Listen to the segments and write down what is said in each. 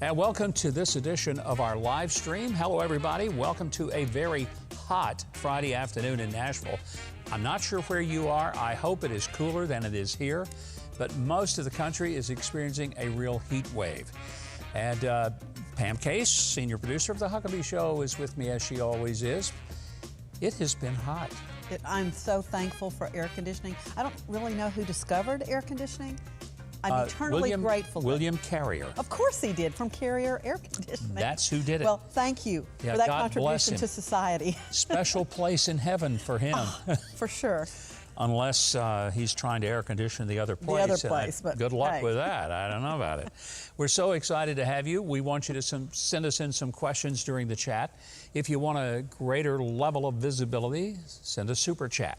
And welcome to this edition of our live stream. Hello, everybody. Welcome to a very hot Friday afternoon in Nashville. I'm not sure where you are. I hope it is cooler than it is here, but most of the country is experiencing a real heat wave. And Pam Case, senior producer of The Huckabee Show, is with me as she always is. It has been hot. I'm so thankful for air conditioning. I don't really know who discovered air conditioning. I'm eternally grateful. William Carrier. Of course he did, from Carrier Air Conditioning. That's who did it. Well, thank you for that contribution to society. Special place in heaven for him. For sure. Unless he's trying to air condition the other place. The other place, but good luck with that. I don't know about it. We're so excited to have you. We want you to send us in some questions during the chat. If you want a greater level of visibility, send a super chat.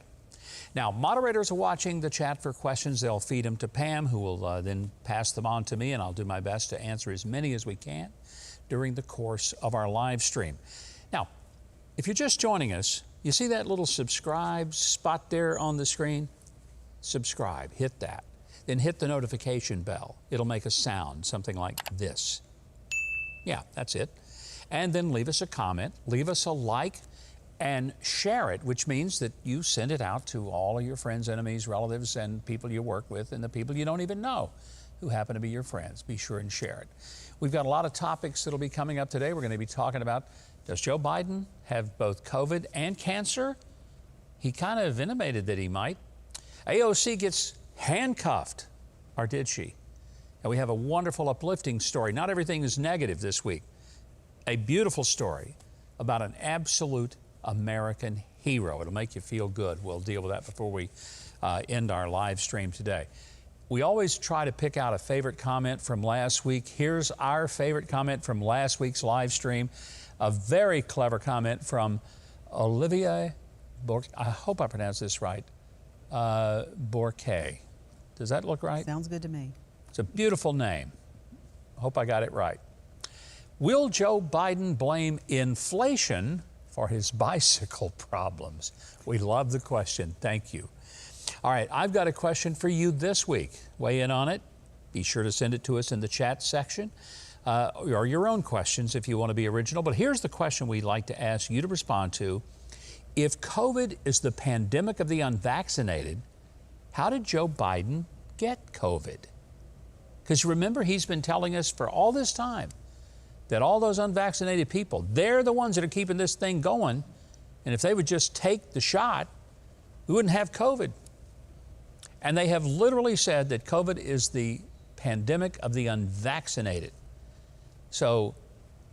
Now, moderators are watching the chat for questions. They'll feed them to Pam, who will then pass them on to me, and I'll do my best to answer as many as we can during the course of our live stream. Now, if you're just joining us, you see that little subscribe spot there on the screen? Subscribe, hit that. Then hit the notification bell. It'll make a sound, something like this. Yeah, that's it. And then leave us a comment, leave us a like, and share it, which means that you send it out to all of your friends, enemies, relatives, and people you work with, and the people you don't even know who happen to be your friends. Be sure and share it. We've got a lot of topics that'll be coming up today. We're going to be talking about, does Joe Biden have both COVID and cancer? He kind of intimated that he might. AOC gets handcuffed, or did she? And we have a wonderful, uplifting story. Not everything is negative this week. A beautiful story about an absolute American hero. It'll make you feel good. We'll deal with that before we end our live stream today. We always try to pick out a favorite comment from last week. Here's our favorite comment from last week's live stream. A very clever comment from Olivia I hope I pronounced this right. Bourquet. Does that look right? Sounds good to me. It's a beautiful name. I hope I got it right. Will Joe Biden blame inflation for his bicycle problems? We love the question. Thank you. All right, I've got a question for you this week. Weigh in on it. Be sure to send it to us in the chat section, or your own questions if you want to be original. But here's the question we'd like to ask you to respond to. If COVID is the pandemic of the unvaccinated, how did Joe Biden get COVID? Because remember, he's been telling us for all this time that all those unvaccinated people, they're the ones that are keeping this thing going. And if they would just take the shot, we wouldn't have COVID. And they have literally said that COVID is the pandemic of the unvaccinated. So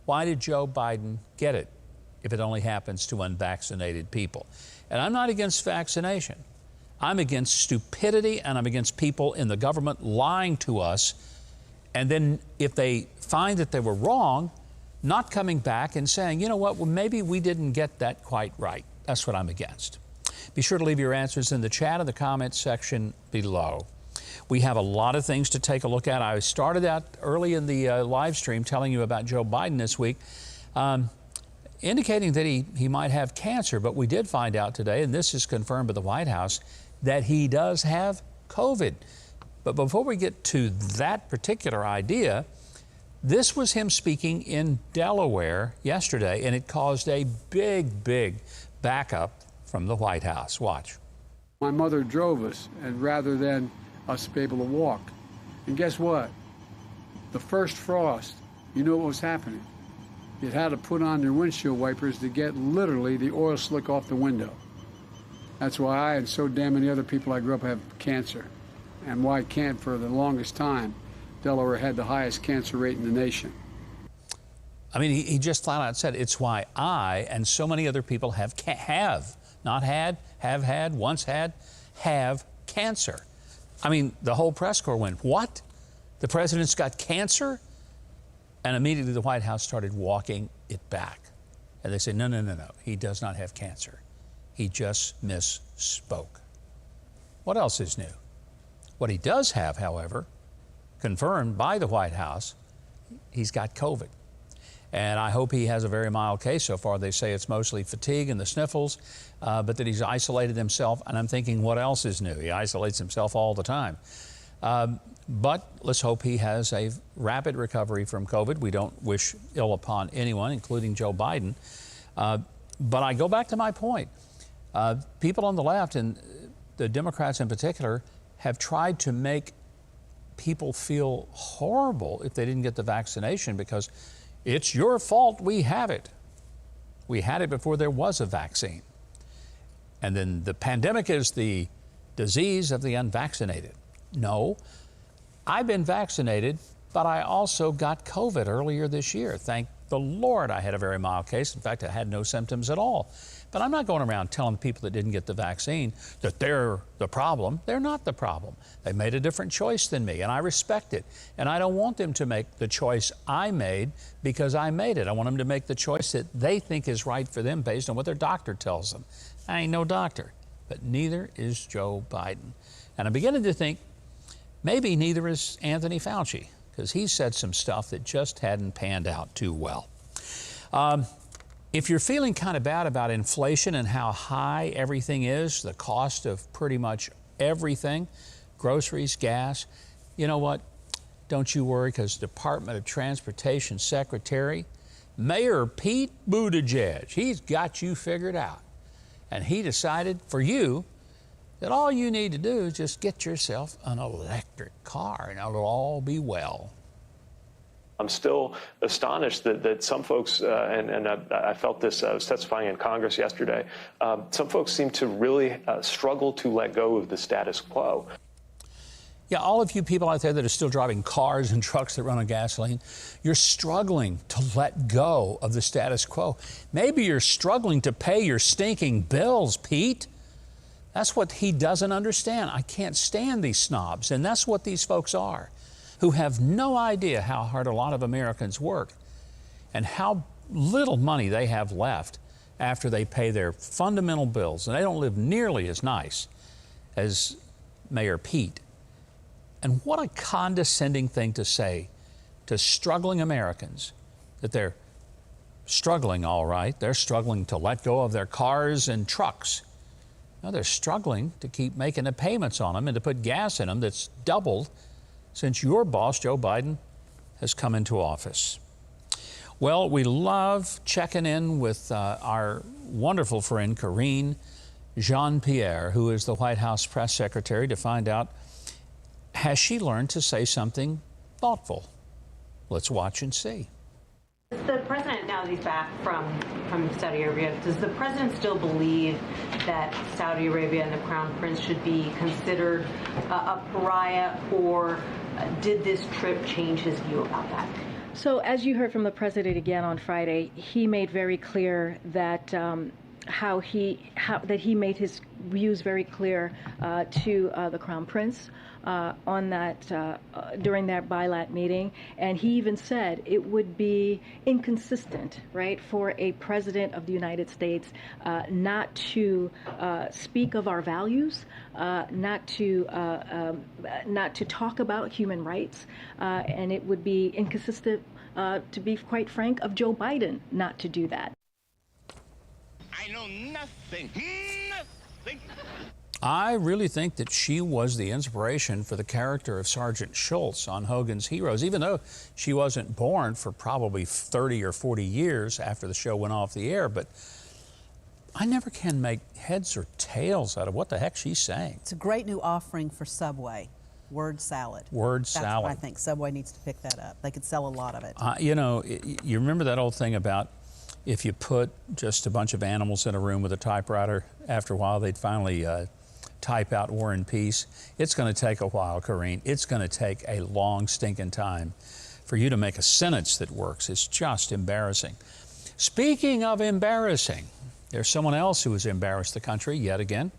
why did Joe Biden get it if it only happens to unvaccinated people? And I'm not against vaccination. I'm against stupidity, and I'm against people in the government lying to us. And then if they find that they were wrong, not coming back and saying, you know what, well, maybe we didn't get that quite right. That's what I'm against. Be sure to leave your answers in the chat or the comments section below. We have a lot of things to take a look at. I started out early in the live stream telling you about Joe Biden this week, indicating that he might have cancer, but we did find out today, and this is confirmed by the White House, that he does have COVID. But before we get to that particular idea, this was him speaking in Delaware yesterday, and it caused a big, big backup from the White House. Watch. My mother drove us, and rather than us be able to walk. And guess what? The first frost, you know what was happening? You had to put on your windshield wipers to get literally the oil slick off the window. That's why I and so damn many other people I grew up have cancer. And why can't, for the longest time, Delaware had the highest cancer rate in the nation. I mean, he just flat out said, it's why I and so many other people have once had, have cancer. I mean, the whole press corps went, what? The president's got cancer? And immediately the White House started walking it back. And they said, no, he does not have cancer. He just misspoke. What else is new? What he does have, however, confirmed by the White House, he's got COVID. And I hope he has a very mild case. So far, they say it's mostly fatigue and the sniffles, but that he's isolated himself. And I'm thinking, what else is new? He isolates himself all the time. But let's hope he has a rapid recovery from COVID. We don't wish ill upon anyone, including Joe Biden. But I go back to my point. People on the left, and the Democrats in particular, have tried to make people feel horrible if they didn't get the vaccination because it's your fault we have it. We had it before there was a vaccine. And then the pandemic is the disease of the unvaccinated. No, I've been vaccinated, but I also got COVID earlier this year. Thank the Lord I had a very mild case. In fact, I had no symptoms at all. But I'm not going around telling people that didn't get the vaccine that they're the problem. They're not the problem. They made a different choice than me, and I respect it. And I don't want them to make the choice I made because I made it. I want them to make the choice that they think is right for them based on what their doctor tells them. I ain't no doctor, but neither is Joe Biden. And I'm beginning to think maybe neither is Anthony Fauci, because he said some stuff that just hadn't panned out too well. If you're feeling kind of bad about inflation and how high everything is, the cost of pretty much everything, groceries, gas, you know what? Don't you worry, because Department of Transportation Secretary, Mayor Pete Buttigieg, he's got you figured out. And he decided for you that all you need to do is just get yourself an electric car and it'll all be well. I'm still astonished that some folks, and I felt this, I was testifying in Congress yesterday, some folks seem to really struggle to let go of the status quo. Yeah, all of you people out there that are still driving cars and trucks that run on gasoline, you're struggling to let go of the status quo. Maybe you're struggling to pay your stinking bills, Pete. That's what he doesn't understand. I can't stand these snobs, and that's what these folks are, who have no idea how hard a lot of Americans work and how little money they have left after they pay their fundamental bills. And they don't live nearly as nice as Mayor Pete. And what a condescending thing to say to struggling Americans, that they're struggling all right. They're struggling to let go of their cars and trucks. No, they're struggling to keep making the payments on them and to put gas in them that's doubled since your boss, Joe Biden, has come into office. Well, we love checking in with our wonderful friend, Karine Jean-Pierre, who is the White House press secretary, to find out, has she learned to say something thoughtful? Let's watch and see. The president, now that he's back from Saudi Arabia, does the president still believe that Saudi Arabia and the Crown Prince should be considered a pariah, or did this trip change his view about that? So as you heard from the president again on Friday, he made very clear that he made his views very clear to the Crown Prince on that during that bilat meeting, and he even said it would be inconsistent, right, for a president of the United States not to speak of our values, not to talk about human rights, and it would be inconsistent, to be quite frank, of Joe Biden not to do that. I know nothing. I really think that she was the inspiration for the character of Sergeant Schultz on Hogan's Heroes, even though she wasn't born for probably 30 or 40 years after the show went off the air. But I never can make heads or tails out of what the heck she's saying. It's a great new offering for Subway, word salad. Word That's salad. what I think Subway needs to pick that up. They could sell a lot of it. You know, you remember that old thing about if you put just a bunch of animals in a room with a typewriter, after a while they'd finally type out War and Peace. It's going to take a while, Karine. It's going to take a long stinking time for you to make a sentence that works. It's just embarrassing. Speaking of embarrassing, there's someone else who has embarrassed the country yet again.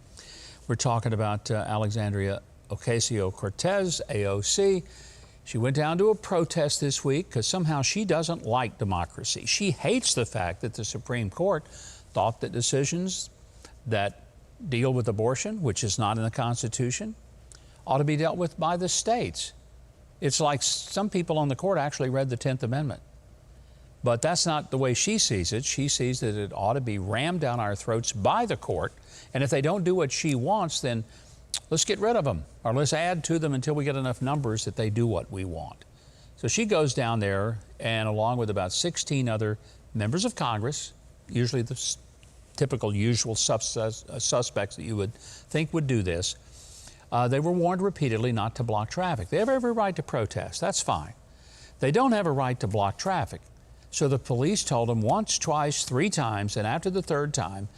We're talking about Alexandria Ocasio-Cortez, AOC. She went down to a protest this week because somehow she doesn't like democracy. She hates the fact that the Supreme Court thought that decisions that deal with abortion, which is not in the Constitution, ought to be dealt with by the states. It's like some people on the court actually read the 10th Amendment. But that's not the way she sees it. She sees that it ought to be rammed down our throats by the court. And if they don't do what she wants, then let's get rid of them, or let's add to them until we get enough numbers that they do what we want. So she goes down there, and along with about 16 other members of Congress, usually the typical usual suspects that you would think would do this, they were warned repeatedly not to block traffic. They have every right to protest. That's fine. They don't have a right to block traffic. So the police told them once, twice, 3 times, and after the 3rd time,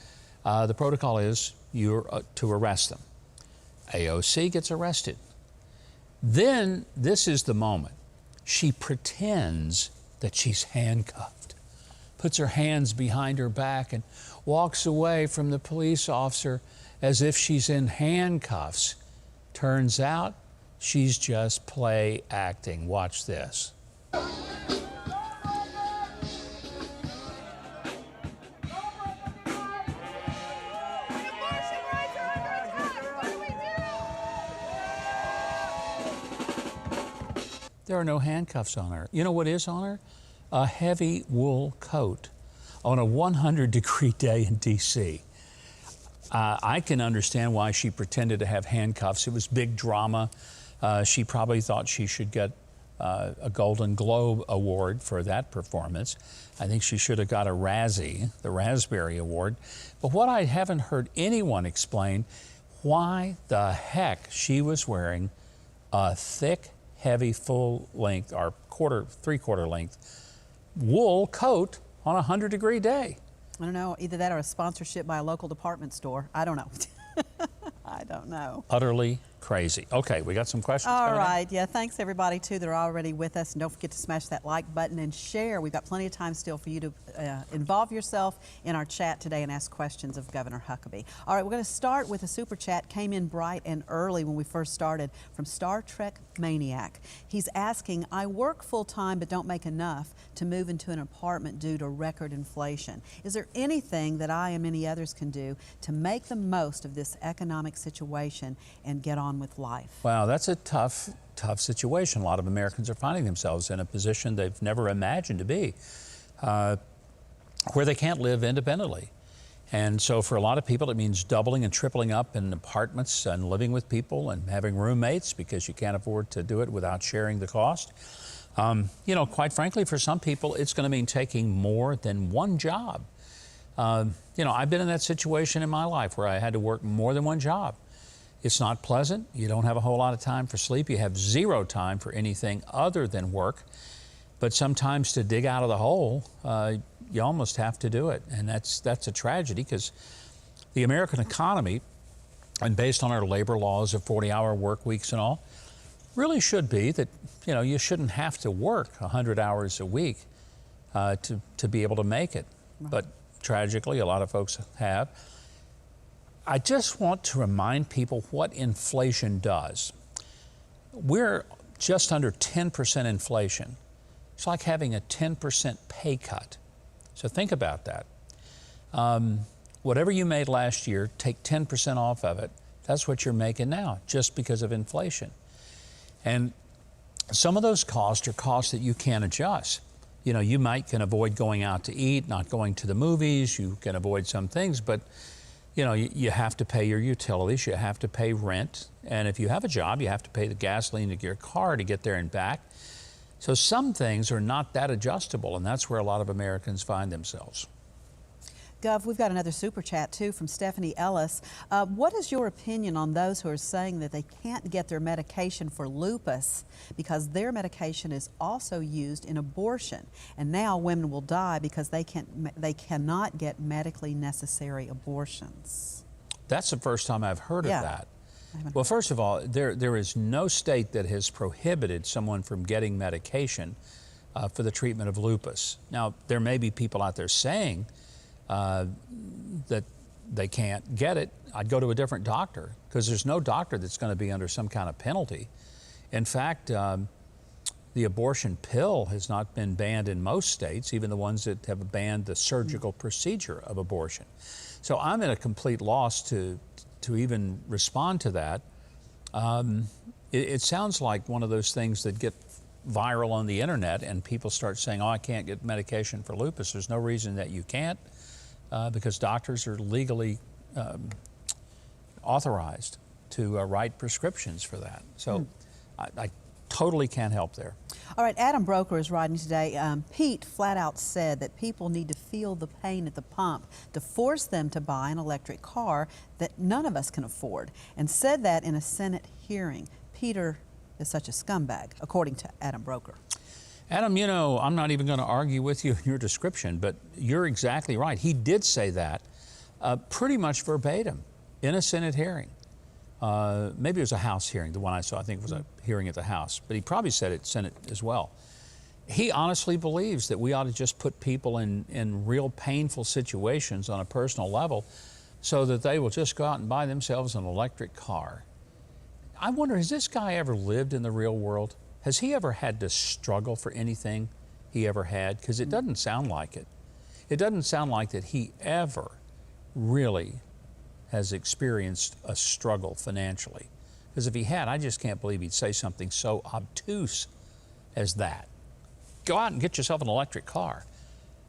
the protocol is you're to arrest them. AOC gets arrested. Then, this is the moment. She pretends that she's handcuffed, puts her hands behind her back, and walks away from the police officer as if she's in handcuffs. Turns out, she's just play acting. Watch this. There are no handcuffs on her. You know what is on her? A heavy wool coat on a 100-degree day in D.C. I can understand why she pretended to have handcuffs. It was big drama. She probably thought she should get a Golden Globe Award for that performance. I think she should have got a Razzie, the Raspberry Award. But what I haven't heard anyone explain, why the heck she was wearing a thick, heavy, full-length, or three-quarter length wool coat on a 100-degree day. I don't know, either that or a sponsorship by a local department store. I don't know. I don't know. Utterly crazy. Okay, we got some questions All coming in? right, yeah, thanks everybody too that are already with us, and don't forget to smash that like button and share. We've got plenty of time still for you to involve yourself in our chat today and ask questions of Governor Huckabee. All right, we're going to start with a super chat. Came in bright and early when we first started from Star Trek Maniac. He's asking, I work full-time but don't make enough to move into an apartment due to record inflation. Is there anything that I and many others can do to make the most of this economic situation and get on with life? Wow, that's a tough situation. A lot of Americans are finding themselves in a position they've never imagined to be, where they can't live independently. And so for a lot of people, it means doubling and tripling up in apartments and living with people and having roommates because you can't afford to do it without sharing the cost. You know, quite frankly, for some people, it's going to mean taking more than one job. You know, I've been in that situation in my life where I had to work more than one job. It's not pleasant. You don't have a whole lot of time for sleep. You have zero time for anything other than work. But sometimes to dig out of the hole, you almost have to do it. And that's a tragedy because the American economy, and based on our labor laws of 40-hour work weeks and all, really should be that, you know, you shouldn't have to work 100 hours a week to be able to make it. Right. But tragically, a lot of folks have. I just want to remind people what inflation does. We're just under 10% inflation. It's like having a 10% pay cut. So think about that. Whatever you made last year, take 10% off of it. That's what you're making now, just because of inflation. And some of those costs are costs that you can't adjust. You know, you can avoid going out to eat, not going to the movies. You can avoid some things, but you know, you have to pay your utilities, you have to pay rent, and if you have a job, you have to pay the gasoline to your car to get there and back. So some things are not that adjustable, and that's where a lot of Americans find themselves. Gov, we've got another super chat too from Stephanie Ellis. What is your opinion on those who are saying that they can't get their medication for lupus because their medication is also used in abortion, and now women will die because they cannot get medically necessary abortions? That's the first time I've heard of that. Well, first of all, there is no state that has prohibited someone from getting medication for the treatment of lupus. Now, there may be people out there saying that they can't get it. I'd go to a different doctor because there's no doctor that's going to be under some kind of penalty. In fact, the abortion pill has not been banned in most states, even the ones that have banned the surgical procedure of abortion. So I'm at a complete loss to even respond to that. It sounds like one of those things that get viral on the internet and people start saying, oh, I can't get medication for lupus. There's no reason that you can't. Because doctors are legally authorized to write prescriptions for that. So I totally can't help there. All right, Adam Broker is writing today. Pete flat out said that people need to feel the pain at the pump to force them to buy an electric car that none of us can afford, and said that in a Senate hearing. Peter is such a scumbag, according to Adam Broker. Adam, you know, I'm not even going to argue with you in your description, but you're exactly right. He did say that pretty much verbatim in a Senate hearing. Maybe it was a House hearing, the one I saw. I think it was a hearing at the House, but he probably said it Senate as well. He honestly believes that we ought to just put people in real painful situations on a personal level so that they will just go out and buy themselves an electric car. I wonder, has this guy ever lived in the real world? Has he ever had to struggle for anything he ever had? Because it doesn't sound like it. It doesn't sound like that he ever really has experienced a struggle financially. Because if he had, I just can't believe he'd say something so obtuse as that. Go out and get yourself an electric car.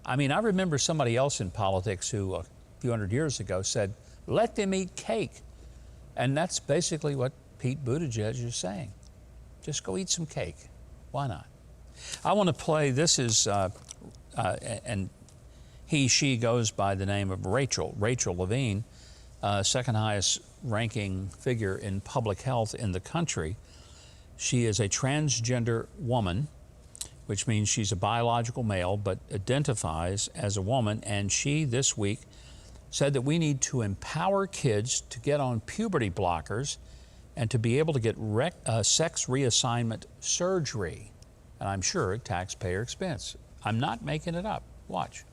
I mean, I remember somebody else in politics who a few hundred years ago said, let them eat cake. And that's basically what Pete Buttigieg is saying. Just go eat some cake. Why not? I want to play, this is, and she goes by the name of Rachel Levine, second highest ranking figure in public health in the country. She is a transgender woman, which means she's a biological male but identifies as a woman, and she this week said that we need to empower kids to get on puberty blockers and to be able to get sex reassignment surgery, and I'm sure at taxpayer expense. I'm not making it up. Watch.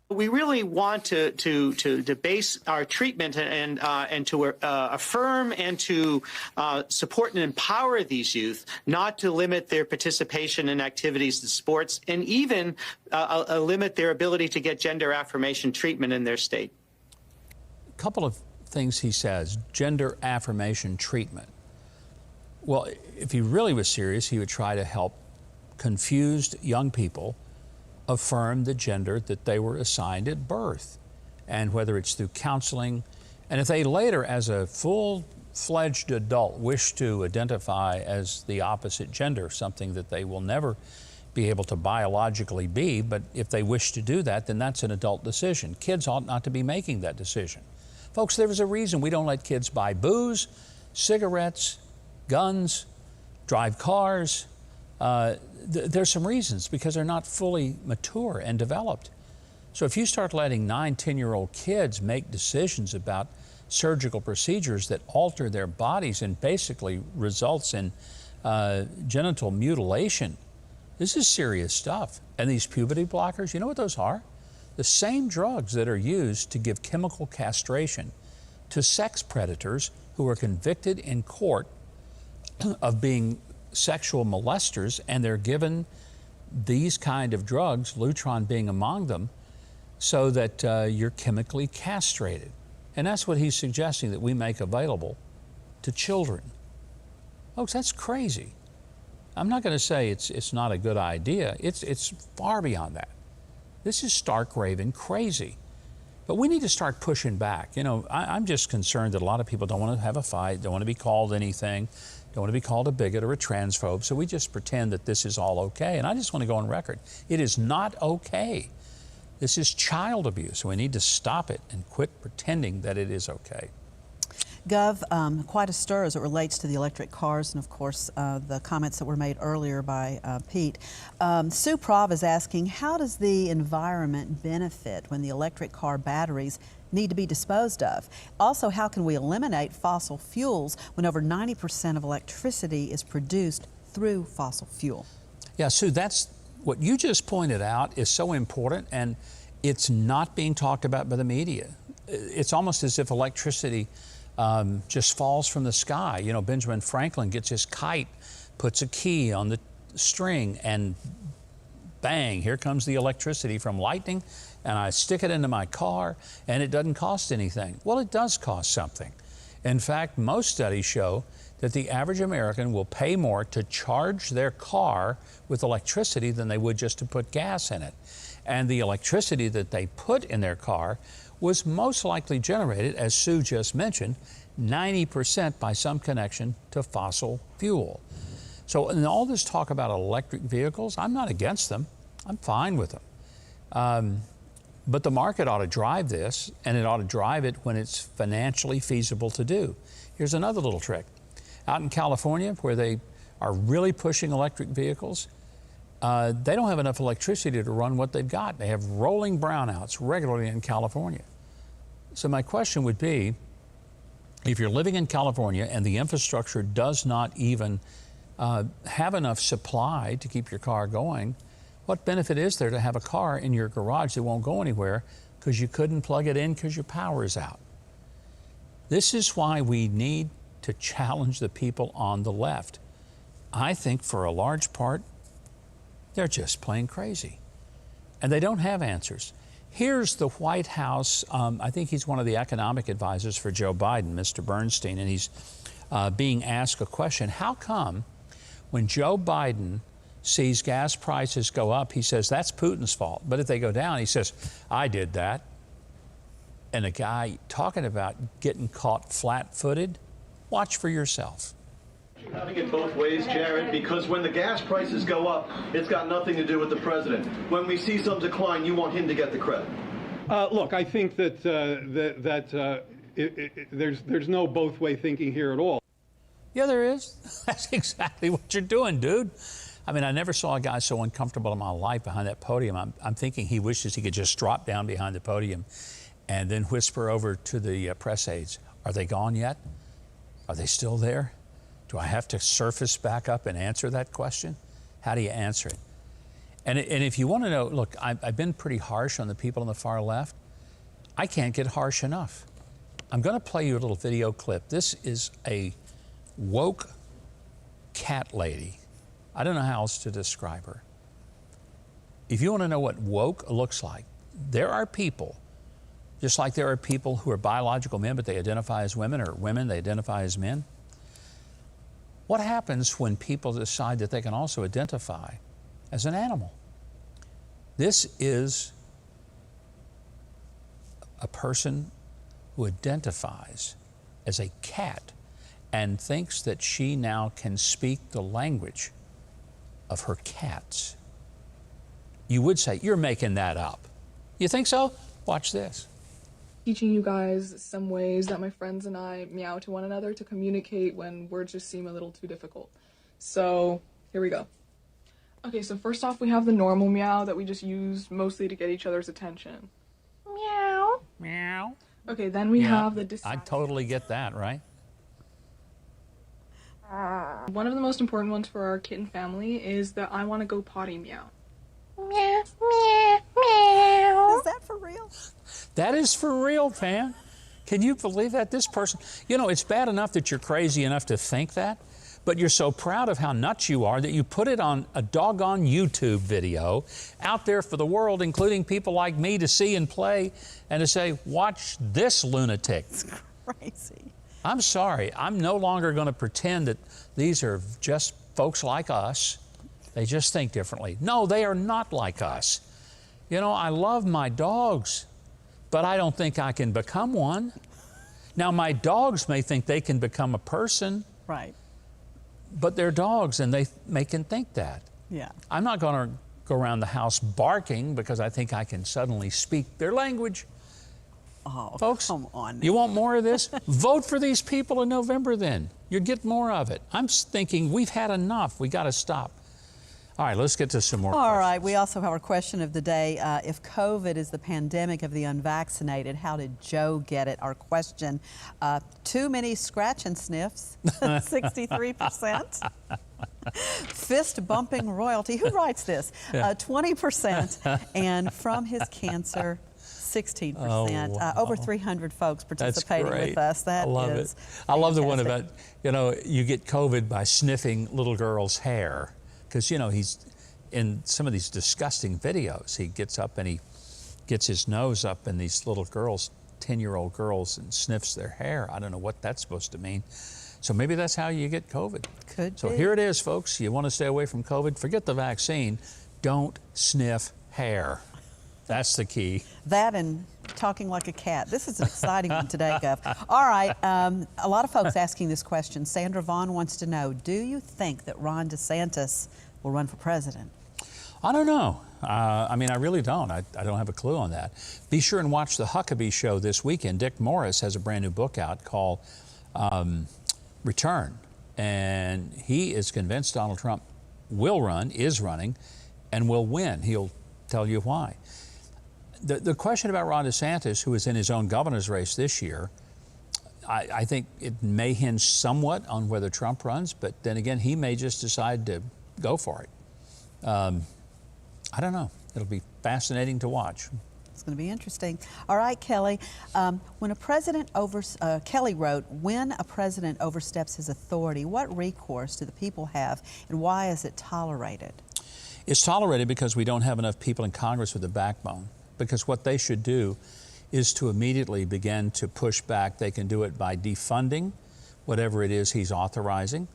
We really want to base our treatment and to affirm and to support and empower these youth, not to limit their participation in activities and sports, and even limit their ability to get gender affirmation treatment in their state. A couple of things he says. Gender affirmation treatment. Well, if he really was serious, he would try to help confused young people affirm the gender that they were assigned at birth, and whether it's through counseling, and if they later, as a full-fledged adult, wish to identify as the opposite gender, something that they will never be able to biologically be, but if they wish to do that, then that's an adult decision. Kids ought not to be making that decision. Folks, there is a reason we don't let kids buy booze, cigarettes, guns, drive cars. There's some reasons, because they're not fully mature and developed. So if you start letting 9, 10-year-old kids make decisions about surgical procedures that alter their bodies and basically results in genital mutilation, this is serious stuff. And these puberty blockers, you know what those are? The same drugs that are used to give chemical castration to sex predators who are convicted in court of being sexual molesters, and they're given these kind of drugs, Lutron being among them, so that you're chemically castrated. And that's what he's suggesting that we make available to children. Folks, that's crazy. I'm not going to say it's not a good idea. It's far beyond that. This is stark raving crazy. But we need to start pushing back. You know, I'm just concerned that a lot of people don't want to have a fight, don't want to be called anything, don't want to be called a bigot or a transphobe, so we just pretend that this is all okay. And I just want to go on record. It is not okay. This is child abuse, so we need to stop it and quit pretending that it is okay. Gov, quite a stir as it relates to the electric cars and, of course, the comments that were made earlier by Pete. Sue Prov is asking, how does the environment benefit when the electric car batteries need to be disposed of? Also, how can we eliminate fossil fuels when over 90% of electricity is produced through fossil fuel? Yeah, Sue, that's what you just pointed out is so important, and it's not being talked about by the media. It's almost as if electricity just falls from the sky. You know, Benjamin Franklin gets his kite, puts a key on the string, and bang, here comes the electricity from lightning, and I stick it into my car, and it doesn't cost anything. Well, it does cost something. In fact, most studies show that the average American will pay more to charge their car with electricity than they would just to put gas in it. And the electricity that they put in their car was most likely generated, as Sue just mentioned, 90% by some connection to fossil fuel. So in all this talk about electric vehicles, I'm not against them. I'm fine with them. But the market ought to drive this, and it ought to drive it when it's financially feasible to do. Here's another little trick. Out in California, where they are really pushing electric vehicles, they don't have enough electricity to run what they've got. They have rolling brownouts regularly in California. So my question would be, if you're living in California and the infrastructure does not even have enough supply to keep your car going, what benefit is there to have a car in your garage that won't go anywhere because you couldn't plug it in because your power is out? This is why we need to challenge the people on the left. I think for a large part, they're just plain crazy. And they don't have answers. Here's the White House, I think he's one of the economic advisors for Joe Biden, Mr. Bernstein, and he's being asked a question. How come when Joe Biden sees gas prices go up, he says, that's Putin's fault. But if they go down, he says, I did that. And a guy talking about getting caught flat-footed, watch for yourself. Having it both ways, Jared, because when the gas prices go up, it's got nothing to do with the president. When we see some decline, you want him to get the credit. Look, I think that there's no both-way thinking here at all. Yeah, there is. That's exactly what you're doing, dude. I mean, I never saw a guy so uncomfortable in my life behind that podium. I'm thinking he wishes he could just drop down behind the podium and then whisper over to the press aides, are they gone yet? Are they still there? Do I have to surface back up and answer that question? How do you answer it? And if you want to know, look, I've been pretty harsh on the people on the far left. I can't get harsh enough. I'm going to play you a little video clip. This is a woke cat lady. I don't know how else to describe her. If you want to know what woke looks like, there are people, just like there are people who are biological men, but they identify as women, or women, they identify as men. What happens when people decide that they can also identify as an animal? This is a person who identifies as a cat and thinks that she now can speak the language of her cats. You would say, you're making that up. You think so? Watch this. Teaching you guys some ways that my friends and I meow to one another to communicate when words just seem a little too difficult. So here we go. Okay, so first off we have the normal meow that we just use mostly to get each other's attention. Meow. Meow. Okay, then we have the I totally get that, right? One of the most important ones for our kitten family is the I want to go potty meow. Meow, meow, meow. Is that for real? That is for real, fan. Can you believe that? This person, you know, it's bad enough that you're crazy enough to think that, but you're so proud of how nuts you are that you put it on a doggone YouTube video out there for the world, including people like me, to see and play and to say, watch this lunatic. It's crazy. I'm sorry. I'm no longer going to pretend that these are just folks like us. They just think differently. No, they are not like us. You know, I love my dogs, but I don't think I can become one. Now, my dogs may think they can become a person. Right. But they're dogs, and they can think that. Yeah. I'm not going to go around the house barking because I think I can suddenly speak their language. Oh, folks, come on. You want more of this? Vote for these people in November then. You'll get more of it. I'm thinking we've had enough. We got to stop. All right, let's get to some more questions. All right, we also have our question of the day. If COVID is the pandemic of the unvaccinated, how did Joe get it? Our question, too many scratch and sniffs, 63%. Fist bumping royalty, who writes this? 20%, and from his cancer, 16%. Oh, wow. Over 300 folks participating with us. I love it. I love the one about, you know, you get COVID by sniffing little girls' hair. Because, you know, he's in some of these disgusting videos. He gets up and he gets his nose up in these little girls, 10-year-old girls, and sniffs their hair. I don't know what that's supposed to mean. So maybe that's how you get COVID. Could So be. here it is, folks. You want to stay away from COVID? Forget the vaccine. Don't sniff hair. That's the key. That and talking like a cat. This is an exciting one today, Gov. All right, a lot of folks asking this question. Sandra Vaughn wants to know, do you think that Ron DeSantis will run for president? I don't know. I mean, I really don't. I don't have a clue on that. Be sure and watch the Huckabee show this weekend. Dick Morris has a brand new book out called Return. And he is convinced Donald Trump will run, is running, and will win. He'll tell you why. The question about Ron DeSantis, who is in his own governor's race this year, I think it may hinge somewhat on whether Trump runs, but then again, he may just decide to go for it. I don't know. It'll be fascinating to watch. It's going to be interesting. All right, Kelly. Kelly wrote, when a president oversteps his authority, what recourse do the people have, and why is it tolerated? It's tolerated because we don't have enough people in Congress with a backbone. Because what they should do is to immediately begin to push back. They can do it by defunding whatever it is he's authorizing.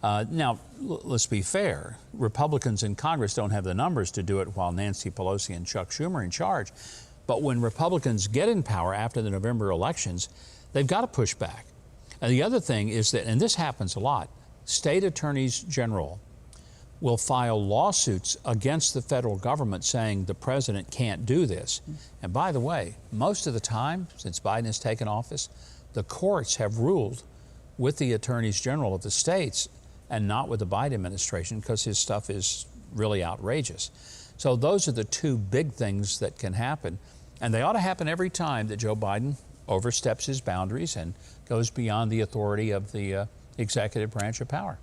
Now, let's be fair. Republicans in Congress don't have the numbers to do it while Nancy Pelosi and Chuck Schumer are in charge. But when Republicans get in power after the November elections, they've got to push back. And the other thing is that, and this happens a lot, state attorneys general will file lawsuits against the federal government saying the president can't do this. And by the way, most of the time since Biden has taken office, the courts have ruled with the attorneys general of the states and not with the Biden administration, because his stuff is really outrageous. So those are the two big things that can happen. And they ought to happen every time that Joe Biden oversteps his boundaries and goes beyond the authority of the executive branch of power.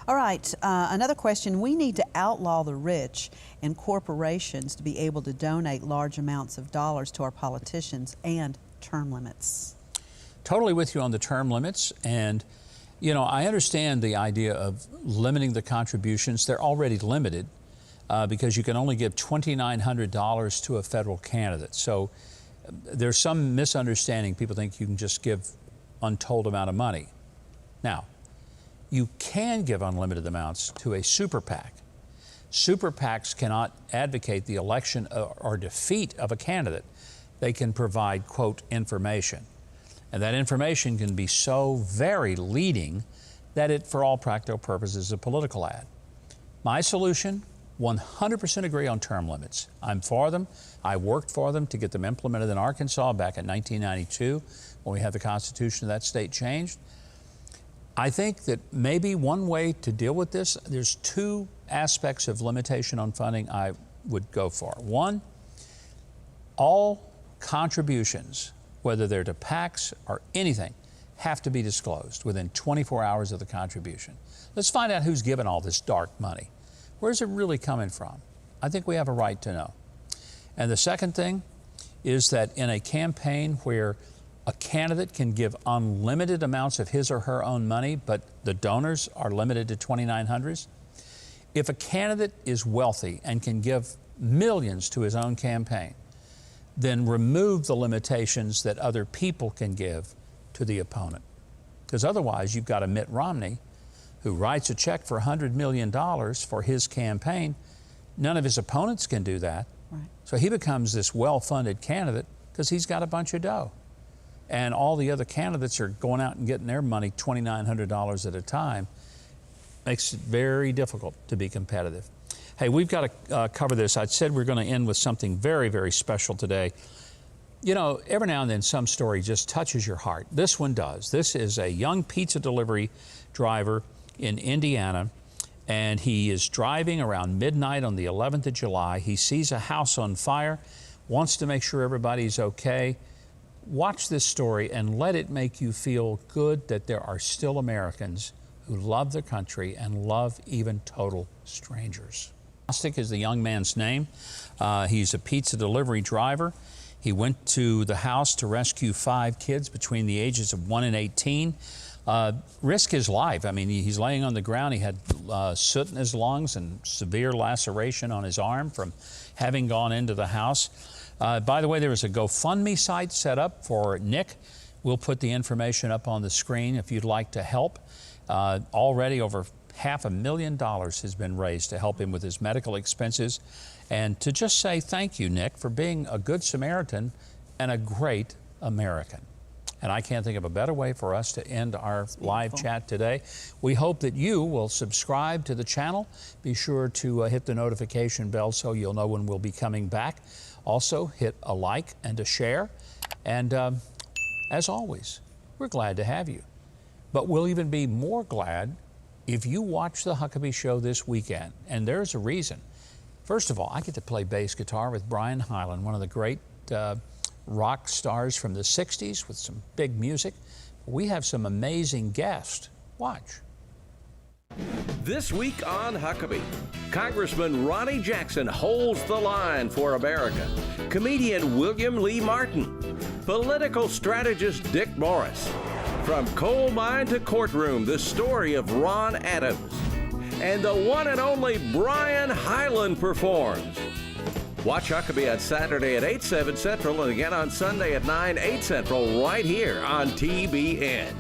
All right, another question. We need to outlaw the rich and corporations to be able to donate large amounts of dollars to our politicians, and term limits. Totally with you on the term limits. And, you know, I understand the idea of limiting the contributions. They're already limited because you can only give $2,900 to a federal candidate. So there's some misunderstanding. People think you can just give untold amount of money. Now, you can give unlimited amounts to a super PAC. Super PACs cannot advocate the election or defeat of a candidate. They can provide, quote, information. And that information can be so very leading that it, for all practical purposes, is a political ad. My solution, 100% agree on term limits. I'm for them. I worked for them to get them implemented in Arkansas back in 1992 when we had the Constitution of that state changed. I think that maybe one way to deal with this, there's two aspects of limitation on funding I would go for. One, all contributions, whether they're to PACs or anything, have to be disclosed within 24 hours of the contribution. Let's find out who's given all this dark money. Where's it really coming from? I think we have a right to know. And the second thing is that in a campaign where a candidate can give unlimited amounts of his or her own money, but the donors are limited to $2,900. If a candidate is wealthy and can give millions to his own campaign, then remove the limitations that other people can give to the opponent. Because otherwise, you've got a Mitt Romney who writes a check for $100 million for his campaign. None of his opponents can do that. Right. So he becomes this well-funded candidate because he's got a bunch of dough. And all the other candidates are going out and getting their money $2,900 at a time. Makes it very difficult to be competitive. Hey, we've got to cover this. I said we're going to end with something very, very special today. You know, every now and then some story just touches your heart. This one does. This is a young pizza delivery driver in Indiana, and he is driving around midnight on the 11th of July. He sees a house on fire, wants to make sure everybody's okay. Watch this story and let it make you feel good that there are still Americans who love their country and love even total strangers. Bostic is the young man's name. He's a pizza delivery driver. He went to the house to rescue 5 kids between the ages of 1 and 18. Risk his life. I mean, he's laying on the ground. He had soot in his lungs and severe laceration on his arm from having gone into the house. By the way, there is a GoFundMe site set up for Nick. We'll put the information up on the screen if you'd like to help. Already over $500,000 has been raised to help him with his medical expenses. And to just say thank you, Nick, for being a good Samaritan and a great American. And I can't think of a better way for us to end our live chat today. We hope that you will subscribe to the channel. Be sure to hit the notification bell so you'll know when we'll be coming back. Also, hit a like and a share. And as always, we're glad to have you. But we'll even be more glad if you watch the Huckabee Show this weekend. And there's a reason. First of all, I get to play bass guitar with Brian Hyland, one of the great rock stars from the 60s with some big music. We have some amazing guests. Watch. This week on Huckabee, Congressman Ronnie Jackson holds the line for America. Comedian William Lee Martin. Political strategist Dick Morris. From coal mine to courtroom, the story of Ron Adams. And the one and only Brian Hyland performs. Watch Huckabee on Saturday at 8, 7 Central, and again on Sunday at 9, 8 Central, right here on TBN.